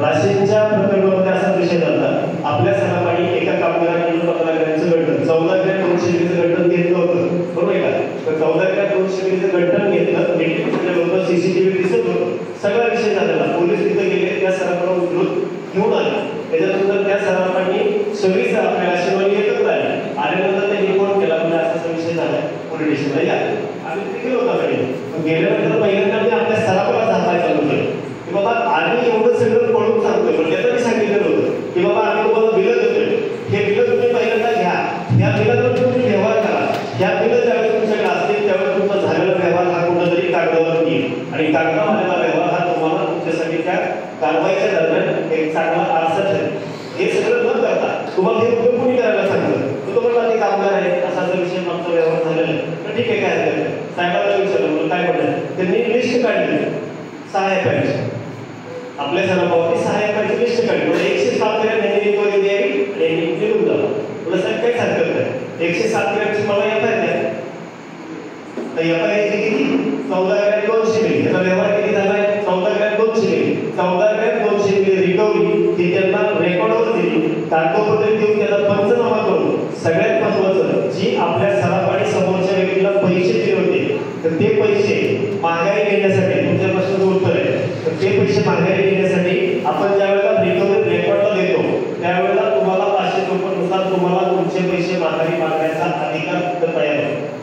राशींच्या प्रकरणामध्ये असा विषय झाला. आपल्या सणापायी एका कामगाराने 15 ग्रॅमचं गठ्ठण 14 ग्रॅम 200 मिलीचं गठ्ठण घेतलं होतं, बरोबर आहे का? तर 14 ग्रॅम 200 मिलीचं गठ्ठण घेतलं, मीटिंग सीसीटीव्ही दिसत होतं, सगळा विषय झालेला. पोलीस तिथे गेले, त्या सरांना उचलून घेऊन आले. त्याच्यानंतर त्या सरांनी सगळी आपल्या राशीवाली एकत्र आल्यानंतर त्यांनी फोन केला, म्हणजे असा विषय झाला, पोलीस स्टेशनला या. आम्ही तिथे गेलो होता. गेल्यानंतर पहिल्यांदा मी आपल्या सरावाला झापाय चालू केलं की बाबा आम्ही एवढं सगळं पळून सांगतोय, पण त्याचं मी सांगितलं होतं की बाबा आम्ही तुम्हाला बिलं देतोय, हे बिलं तुम्ही पहिल्यांदा घ्या, या बिलावर तुम्ही व्यवहार करा. या बिलं ज्यावेळेस तुमच्याकडे असतील त्यावेळेस तुमचा झालेला व्यवहार हा कुठंतरी कागदावर येईल आणि कागदावर आलेला व्यवहार हा तुम्हाला तुमच्यासाठी त्या कारवाईच्या दरम्यान एक चांगला आरसा ठरेल. हे सगळं न करता तुम्हाला हे उपयोग कोणी करायला सांगितलं, तर तुम्हाला ते कामगार आहे असा विषय आमचा व्यवहार झालेला आहे, तर ठीक आहे, काय हरकत नाही. साहेबाला विचारलं काय म्हटलं, त्यांनी लिस्ट काढली 6 एफआयची, आपल्या सणाभावाची 6 एफआयची लिस्ट काढली. म्हणजे 107 ग्रॅम यांनी रिकव्हरी द्यावी आणि यांनी निघून जावं. तुला साहेब काहीच हरकत नाही, 107 ग्रॅमची मला एफआय द्या. तर एफआय किती? 14 ग्रॅम 200 मिली. याचा व्यवहार किती झालाय? 14 ग्रॅम 200 मिली. 14 ग्रॅम 200 मिली रिकव्हरी ही त्यांना रेकॉर्डवर दिली, कागदोपत्री देऊन त्याला पंचनामा करून. सगळ्यात महत्वाचं, जी आपल्या सरापाडी समोरच्या व्यक्तीला पैसे दिले होते, तर ते पैसे माघारी घेण्यासाठी, तुमच्या प्रश्नाचं उत्तर आहे, तर ते पैसे माघारी घेण्यासाठी आपण ज्या वेळेला रिकव्हरी रेकॉर्डला देतो त्यावेळेला तुम्हाला 500 नुसार तुम्हाला तुमचे पैसे माघारी मागण्याचा अधिकार तयार होतो.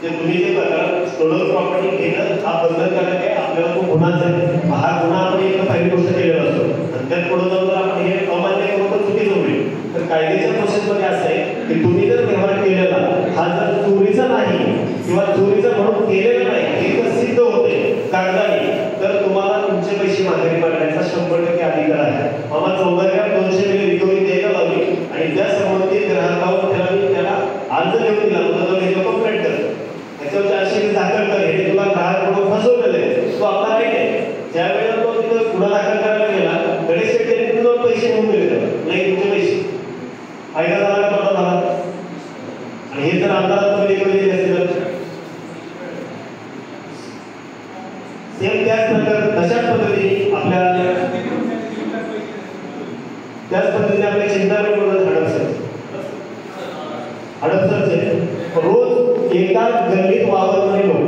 ते तुम्ही जे प्रकार स्टोलन प्रॉपर्टी घेणं हा बंधनकारक आहे, आपल्याला तो गुन्हाच आहे. हा गुन्हा आपण एक पहिली गोष्ट केलेला असतो आणि त्यात पुढे जाऊन जर आपण हे अमान्य करू तर चुकीचं होईल. तर कायद्याच्या प्रोसेसमध्ये असं आहे की तुम्ही जर व्यवहार केलेला हा जर चोरीचा नाही किंवा चोरीचा म्हणून केलेला नाही हे जर सिद्ध होते कागदाने, तर तुम्हाला तुमचे पैसे माघारी मागण्याचा 100% अधिकार आहे. मामा 14 ग्रॅम 200 मिली रिकव्हरी द्यायला लावली आणि त्या संबंधित ग्राहकावर त्याला अर्ज लिहून दिला होता, तो त्याच्यावर कंप्लेंट कर, त्याच्यावर 400 दाखल कर, हे तुला ग्राहक म्हणून फसवलेलं आहे, तो आपला राईट आहे. ज्या वेळेला तो तिथं गुन्हा दाखल करायला गेला, गणेश शेट्टी तुझं पैसे घेऊन गेले, नाही तुमचे पैसे फायदा झाला का तोटा झाला? आणि हे जर अंधारात तुम्ही रिकव्हरी दिली असेल तर सेम त्याच प्रकार तशाच पद्धतीने आपल्या चिंतामणी म्हणून हडपसरचे रोज एका गल्लीत वावरणारे लोक,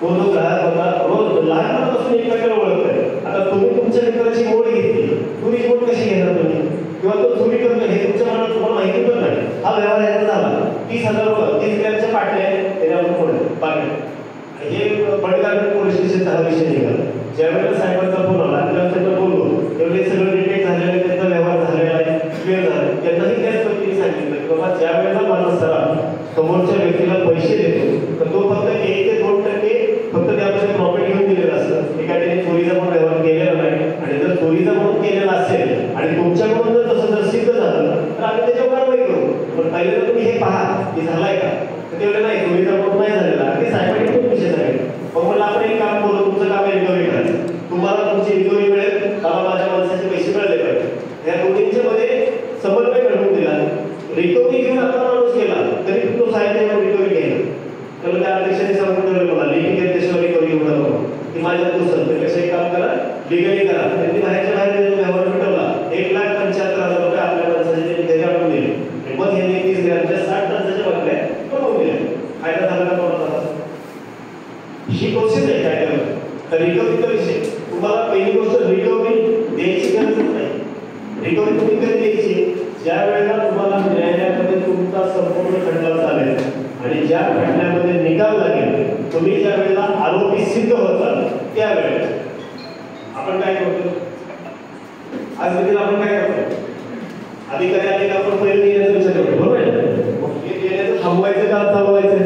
तो जो ग्राहक होता रोज लहानपणापासून एकमेकाला ओळखतोय. आता तुम्ही तुमच्या मित्राची मोड घेतली, तुम्ही मोड कशी घेणार तुम्ही, किंवा तो चोरी करतो हे तुमच्या मनात तुम्हाला माहिती पण नाही. हा व्यवहार याचा झाला 30,000 रुपये 30 ग्रॅमच्या पाटल्या त्याने आपण फोडले पाटल्या. हे बडगाव पोलीस स्टेशनचा हा विषय निघाला. ज्यावेळेला साहेबांचा फोन आला तेव्हा त्यांना बोललो, तेवढे सगळं डिटेक्ट झालेलं, त्यांचा व्यवहार झालेला आहे, क्लिअर झाला. त्यांनाही त्याच पद्धतीने सांगितलं की बाबा ज्या वेळेला माझा सरा समोरच्या व्यक्तीला पैसे देतो तर तो फक्त 1 ते 2% फक्त त्यामध्ये प्रॉफिट घेऊन दिलेलं असतं. एका त्याने चोरीचा पण व्यवहार केलेला नाही आणि जर चोरीचा म्हणून केलेला असेल आणि तुमच्याकडून जर तसं जर सिद्ध झालं तर आम्ही त्याच्यावर कारवाई करू. पण पहिले तर तुम्ही हे पहा की झालाय का, तर तेवढं नाही, चोरीचा म्हणून नाही झालेला. ते साहेबांनी खूप विषय सांगितलं. मग म्हणलं आपण एक काम करू, तुमचं काम आहे रिकव्हरी करायचं, तुम्हाला तुमची रिकव्हरी मिळेल, मला माझ्या माणसाचे पैसे मिळाले पाहिजे. या दोन्हींच्या मध्ये समन्वय घडवून दिला. रिकव्हरी घेऊन आपण माणूस केला तरी तो साहेब रिकव्हरी घ्यायला त्याला त्या अध्यक्षाने सांगून ठेवलं, मला लिखित त्याच्यावर रिकव्हरी घेऊन जातो की माझ्या दुसरं त्यापेक्षा एक काम करा, लिगली करा. त्यांनी बाहेरच्या बाहेर व्यवहार मिटवला, 1,75,000 रुपये आपल्या माणसाचे घरी आणून दिले. मग हे 30 ग्रॅमच्या 60 टनाच्या बाटल्या बनवून दिल्या. फायदा झाला का कोणाचा? ही प्रोसेस आहे कायद्यावर. तर रिकव्हरीचा विषय तुम्हाला पहिली गोष्ट रिकव्हरी द्यायची गरज नाही. रिकव्हरी तुम्ही कधी द्यायची? ज्या वेळेला तुम्हाला न्यायालयामध्ये तुमचा संपूर्ण खटला चालेल आणि ज्या खटल्यामध्ये निकाल लागेल, तुम्ही ज्या वेळेला आरोपी सिद्ध होतात त्यावेळेला आपण काय करतो? आज देखील आपण काय करतो? अधिकारी आले का आपण पहिले येण्याचा विचार करतो, बरोबर आहे? हे येण्याचं थांबवायचं का चालवायचं?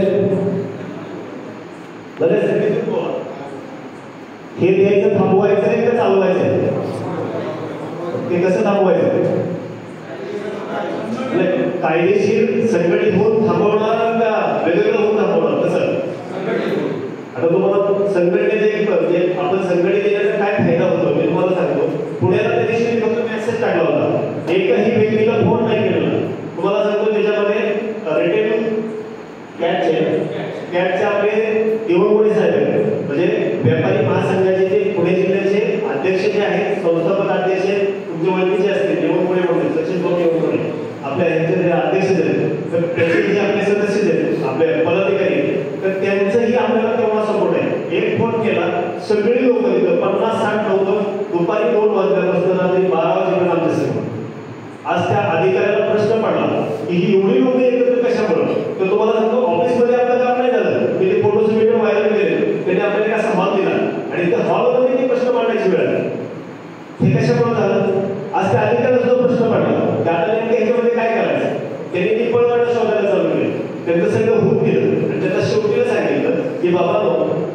हे द्यायचं थांबवायचं आहे का चालवायचं? ते कसं थांबवायचं? कायदेशीर संघटित होऊन थांबवणार का वेगवेगळं होऊन थांबवणार? कसं? आता तुम्हाला संघटनेचे आपण संघटित केल्याचा काय फायदा होतो मी तुम्हाला सांगतो. पुण्याला त्या दिवशी फक्त मेसेज टाकला होता, एकही व्यक्तीला फोन नाही केलेला. तुम्हाला सांगतो त्याच्यामध्ये रिटेल कॅटचे आपले दिवंगोळी साहेब म्हणजे व्यापारी सगळी लोक तिथं 50-60 लोक दुपारी 2 वाजल्यापासून रात्री 12 वाजेपर्यंत आमच्या समोर. आज त्या अधिकाऱ्याला प्रश्न पडला की ही एवढी लोक एकत्र कशामुळे. तर तुम्हाला सांगतो ऑफिसमध्ये आपलं काम नाही झालं, मी ते फोटोज व्हिडिओ व्हायरल केले, त्यांनी आपल्याला कसा हॉल दिला आणि त्या हॉलमध्ये ते प्रश्न मांडायची वेळ आली. हे कशामुळे झालं. आज त्या अधिकाऱ्याला सुद्धा प्रश्न पडला की आता नेमकं ह्याच्यामध्ये काय करायचं. त्यांनी ती पळवाट शोधायला चालू केली, त्यांचं सगळं होऊन गेलं आणि त्याचा शेवटीला सांगितलं की बाबा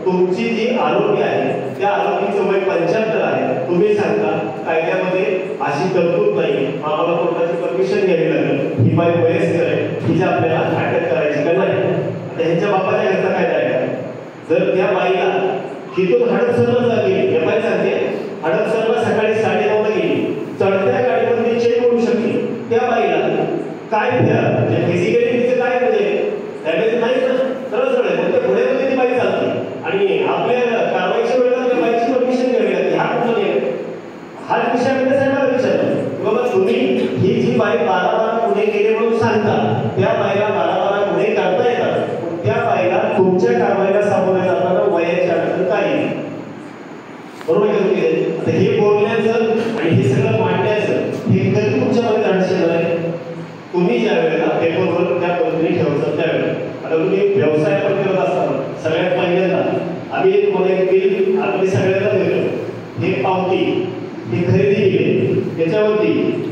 तुमची जी आरोग्य आहे त्या आरोग्याचं वय 75 आहे, तुम्ही सांगता कायद्यामध्ये अशी तरतूद नाही, आम्हाला कोर्टाची परमिशन घ्यावी लागेल, ही बाई वयस्कर आहे, हिच्या आपल्याला अटक करायची का नाही. आता ह्यांच्या बापाच्या घरचा कायदा आहे. जर त्या बाईला तिथून हडपसरला गेली, या बाई सांगते हडपसरला सकाळी 9:30ला गेली, चढत्या गाडीमध्ये चेक होऊ शकते, त्या बाईला काय म्हणजे फिजिकली तिचे काय म्हणजे डॅमेज नाही ना, सरळ सरळ आहे, त्या पुढे ती बाई चालते आणि आपल्या कारवाईच्या वेळेला त्या बाईची परमिशन घ्यावी लागते. हा कुठला नाही, हा विषय आपल्या साहेबाला विचारला बाबा तुम्ही ही जी बाई 12 गुन्हे केले म्हणून सांगता, त्या बाईला 12 गुन्हे करता येतात, त्या बाईला तुमच्या कारवाईला सामोरे जाताना वयाची अडचण काही नाही. बरोबर आहे. आता हे बोलण्याचं आणि हे सगळं मांडण्याचं हे कधी तुमच्यामध्ये अडचण आहे. तुम्ही ज्या वेळेला पेपरवर त्या पद्धतीने ठेवतात त्यावेळेला आता तुम्ही व्यवसाय पण करत असताना सगळ्यात पहिल्यांदा आम्ही तुम्हाला एक बिल आपली सगळ्यांना देतो, हे पावती, हे खरेदी केली, त्याच्यावरती